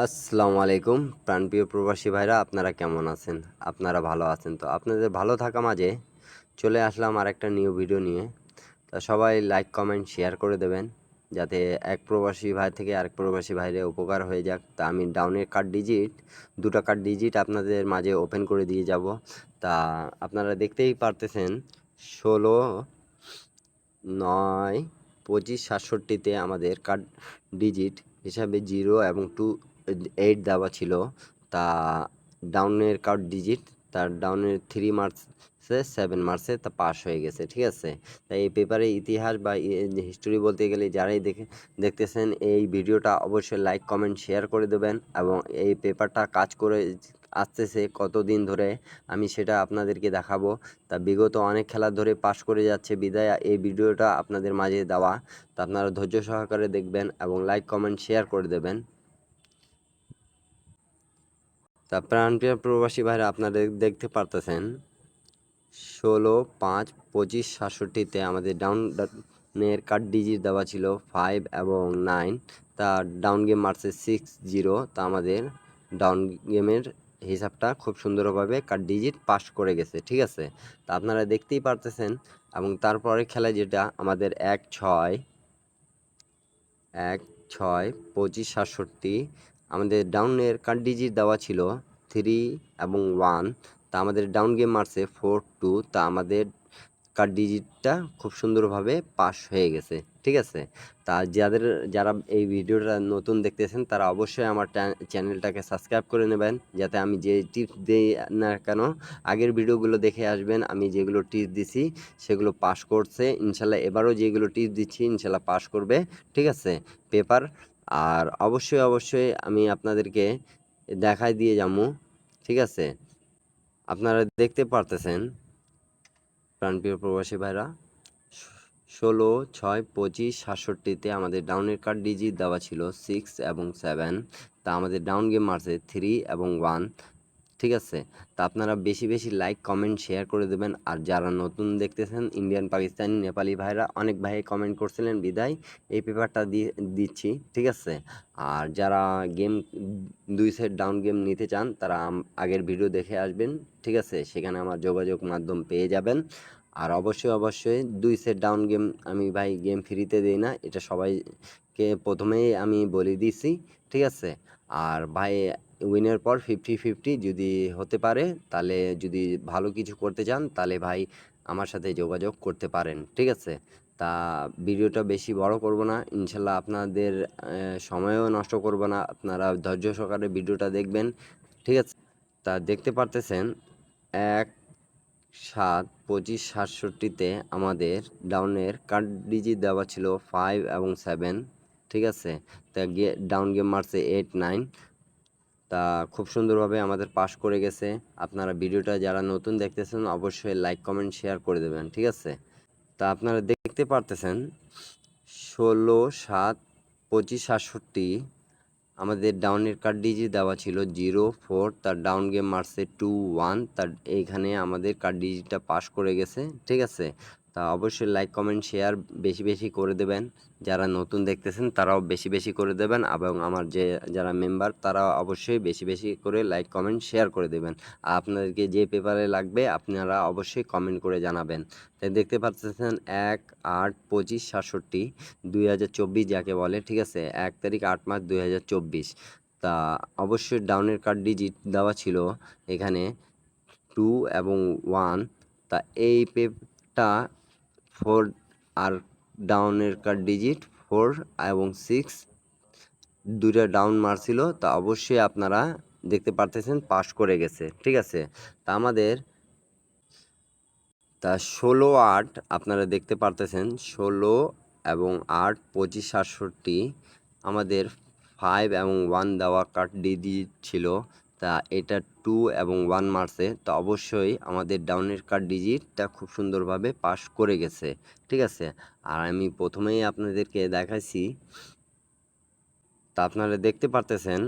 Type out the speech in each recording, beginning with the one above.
আসসালামু আলাইকুম প্রাণপ্রিয় প্রবাসী ভাইরা, আপনারা কেমন আছেন? আপনারা ভালো আছেন তো? আপনাদের ভালো থাকা মাঝে চলে আসলাম আরেকটা নিউ ভিডিও নিয়ে। তা সবাই লাইক কমেন্ট শেয়ার করে দেবেন, যাতে এক প্রবাসী ভাই থেকে আরেক প্রবাসী ভাইরে উপকার হয়ে যাক। তা আমি ডাউনের কার্ড ডিজিট, দুটো কার্ড ডিজিট আপনাদের মাঝে ওপেন করে দিয়ে যাব। তা আপনারা দেখতেই পারতেছেন 16, 9, 25, 67-তে আমাদের কার্ড ডিজিট হিসাবে 0 এবং 8 দেওয়া ছিল। তা ডাউনের কার্ড ডিজিট, তার ডাউনের 3 মার্কসে 7 মার্কসে তা পাস হয়ে গেছে, ঠিক আছে। তাই এই পেপারে ইতিহাস বা হিস্টোরি বলতে গেলে যারাই দেখতেছেন এই ভিডিওটা অবশ্যই লাইক কমেন্ট শেয়ার করে দেবেন, এবং এই পেপারটা কাজ করে আসতেছে কতদিন ধরে আমি সেটা আপনাদেরকে দেখাবো। তা বিগত অনেক খেলা ধরে পাস করে যাচ্ছে বিদায় এই ভিডিওটা আপনাদের মাঝে দেওয়া। তা আপনারা ধৈর্য সহকারে দেখবেন এবং লাইক কমেন্ট শেয়ার করে দেবেন। তা প্রাণপ্রিয় প্রবাসী ভাইরা, আপনারা দেখতে পারতেছেন 16, 5, 25, 67-তে আমাদের ডাউনের কার্ড ডিজিট দেওয়া ছিল 5 এবং 9। তা ডাউন গেম মারছে 6-0। তা আমাদের ডাউন গেমের হিসাবটা খুব সুন্দরভাবে কার্ড ডিজিট পাস করে গেছে, ঠিক আছে। তা আপনারা দেখতেই পারতেছেন। এবং তারপরে খেলা যেটা আমাদের 1-6, 25, 67 আমাদের ডাউনের কার্ড ডিজিট দেওয়া ছিল 3 এবং 1। তা আমাদের ডাউন গেম মারছে 4-2। তা আমাদের কার্ড ডিজিটটা খুব সুন্দরভাবে পাস হয়ে গেছে, ঠিক আছে। তা যারা এই ভিডিওটা নতুন দেখতেছেন তারা অবশ্যই আমার চ্যানেলটাকে সাবস্ক্রাইব করে নেবেন, যাতে আমি যে টিপস দিই না কেন আগের ভিডিওগুলো দেখে আসবেন। আমি যেগুলো টিপস দিছি সেগুলো পাস করছে ইনশাল্লাহ, এবারও যেগুলো টিপস দিচ্ছি ইনশাল্লাহ পাস করবে, ঠিক আছে পেপার। আর অবশ্যই আমি আপনাদেরকে দেখাই দিয়ে যাবো, ঠিক আছে। আপনারা দেখতে পারতেছেন প্রাণপ্রিয় প্রবাসী ভাইরা, 16, 6, 25, 67-তে আমাদের ডাউনের কার্ড ডিজিট দেওয়া ছিল 6 এবং 7। তা আমাদের ডাউন গেম মারছে 3 এবং 1, ঠিক আছে। তা আপনারা বেশি লাইক কমেন্ট শেয়ার করে দেবেন। আর যারা নতুন দেখতেছেন ইন্ডিয়ান, পাকিস্তানি, নেপালি ভাইরা, অনেক ভাই কমেন্ট করছিলেন বিদায় এই পেপারটা দিচ্ছি, ঠিক আছে। আর যারা গেম 2 সেট ডাউন গেম নিতে চান তারা আগের ভিডিও দেখে আসবেন, ঠিক আছে। সেখানে আমার যোগাযোগ মাধ্যম পেয়ে যাবেন। আর অবশ্যই 2 সেট ডাউন গেম আমি ভাই গেম ফ্রিতে দিই না, এটা সবাইকে প্রথমেই আমি বলে দিছি, ঠিক আছে। আর ভাই উইনের পর 50-50 যদি হতে পারে, তাহলে যদি ভালো কিছু করতে চান তাহলে ভাই আমার সাথে যোগাযোগ করতে পারেন, ঠিক আছে। তা ভিডিওটা বেশি বড় করব না ইনশাল্লাহ, আপনাদের সময়ও নষ্ট করব না, আপনারা ধৈর্য সহকারে ভিডিওটা দেখবেন, ঠিক আছে। তা দেখতে পারতেছেন 1-7, 25, 67-তে আমাদের ডাউনের কার্ড ডিজিট দেওয়া ছিল 5 এবং 7, ঠিক আছে। তা ডাউন গেম মারছে 8-9। তা খুব সুন্দরভাবে আমাদের পাস করে গেছে। আপনারা ভিডিওটা যারা নতুন দেখতেছেন অবশ্যই লাইক কমেন্ট শেয়ার করে দেবেন, ঠিক আছে। তা আপনারা দেখতে পারতেছেন 16, 7, 25, 67 আমাদের ডাউনের কার্ড ডিজিট দেওয়া ছিল 0-4। তার ডাউন গেম মারছে 2-1। তার এইখানে আমাদের কার্ড ডিজিটটা পাস করে গেছে, ঠিক আছে। তা অবশ্যই লাইক কমেন্ট শেয়ার বেশি করে দেবেন। যারা নতুন দেখতেছেন তারাও বেশি করে দেবেন, এবং আমার যারা মেম্বার তারা অবশ্যই বেশি করে লাইক কমেন্ট শেয়ার করে দেবেন। আর আপনাদেরকে যে পেপারে লাগবে আপনারা অবশ্যই কমেন্ট করে জানাবেন। তাই দেখতে পাচ্ছেন 1-8, 25, 67 2024 যাকে বলে, ঠিক আছে। 1 তারিখ 8 মাস 2024। তা অবশ্যই ডাউনের কার্ড ডিজিট দেওয়া ছিল এখানে 2 এবং 1। তা এই পেপটা 4 আর ডাউনের কার্ড ডিজিট 4 এবং 6 দুইটা ডাউন মারছিল। তা অবশ্যই আপনারা দেখতে পারতেছেন পাস করে গেছে, ঠিক আছে। তা আমাদের 16-8 আপনারা দেখতে পারতেছেন 16 এবং 8, 25, 67 আমাদের 5 এবং 1 দেওয়া কার্ড ডিজিট ছিল। তা এটা 2 এবং 1 মারছে। তো অবশ্যই আমাদের ডাউনের কার্ড ডিজিটটা খুব সুন্দরভাবে পাস করে গেছে, ঠিক আছে। আর আমি প্রথমেই আপনাদেরকে দেখাইছি। তা আপনারা দেখতে পারতেছেন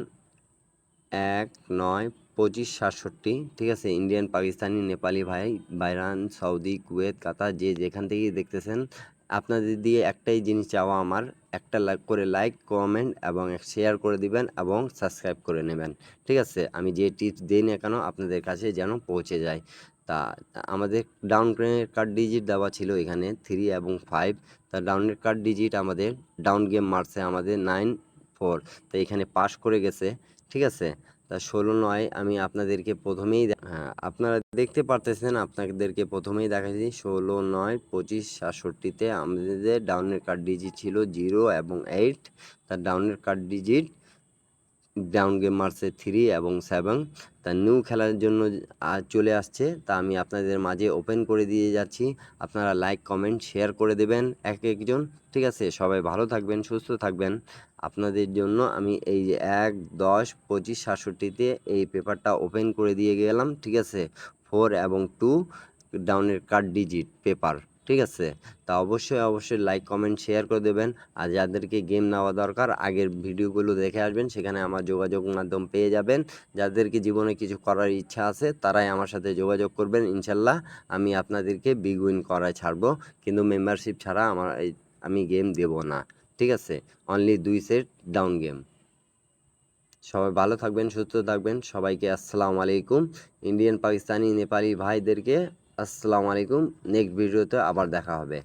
1-9, 25, 67, ঠিক আছে। ইন্ডিয়ান, পাকিস্তানি, নেপালি ভাই, বাইরান, সৌদি, কুয়েত, কাতার যে যেখান থেকেই দেখতেছেন আপনাদের দিয়ে একটাই জিনিস চাওয়া আমার, একটা করে লাইক কমেন্ট এবং শেয়ার করে দিবেন এবং সাবস্ক্রাইব করে নেবেন। ঠিক আছে, আমি যে টিপস দিই না কেন আপনাদের কাছে যেন পৌঁছে যায়। তা আমাদের ডাউন কার্ড ডিজিট দেওয়া ছিল এখানে 3 এবং 5। তা ডাউনের কার্ড ডিজিট আমাদের ডাউন গেম মারছে আমাদের 9-4। তো এখানে পাস করে গেছে। ঠিক আছে, তা 16-9 আমি আপনাদেরকে প্রথমেই হ্যাঁ, আপনারা দেখতে পারতেছেন, আপনাদেরকে প্রথমেই দেখাচ্ছি 16-9-25-67-তে আমাদের ডাউনের কার্ড ডিজিট ছিল 0 এবং 8। তার ডাউনের কার্ড ডিজিট ডাউন গেম মারছে 3 এবং 7। তা নিউ খেলার জন্য চলে আসছে, তা আমি আপনাদের মাঝে ওপেন করে দিয়ে যাচ্ছি। আপনারা লাইক কমেন্ট শেয়ার করে দেবেন এক একজন। ঠিক আছে, সবাই ভালো থাকবেন, সুস্থ থাকবেন। আপনাদের জন্য আমি এই যে 1, 10, 25, 67-তে এই পেপারটা ওপেন করে দিয়ে গেলাম। ঠিক আছে, 4 এবং 2 ডাউনের কার্ড ডিজিট পেপার। ঠিক আছে, তা অবশ্যই লাইক কমেন্ট শেয়ার করে দেবেন। আর যাদেরকে গেম নেওয়া দরকার আগের ভিডিওগুলো দেখে আসবেন, সেখানে আমার যোগাযোগ মাধ্যম পেয়ে যাবেন। যাদেরকে জীবনে কিছু করার ইচ্ছা আছে তারাই আমার সাথে যোগাযোগ করবেন, ইনশাল্লাহ আমি আপনাদেরকে বিগ উইন করায় ছাড়বো। কিন্তু মেম্বারশিপ ছাড়া আমি গেম দেব না। ঠিক আছে, অনলি 2 সেট ডাউন গেম। সবাই ভালো থাকবেন, সুস্থ থাকবেন। সবাইকে আসসালামু আলাইকুম। ইন্ডিয়ান, পাকিস্তানি, নেপালি ভাইদেরকে আসসালামু আলাইকুম। নেক্সট ভিডিওতে আবার দেখা হবে।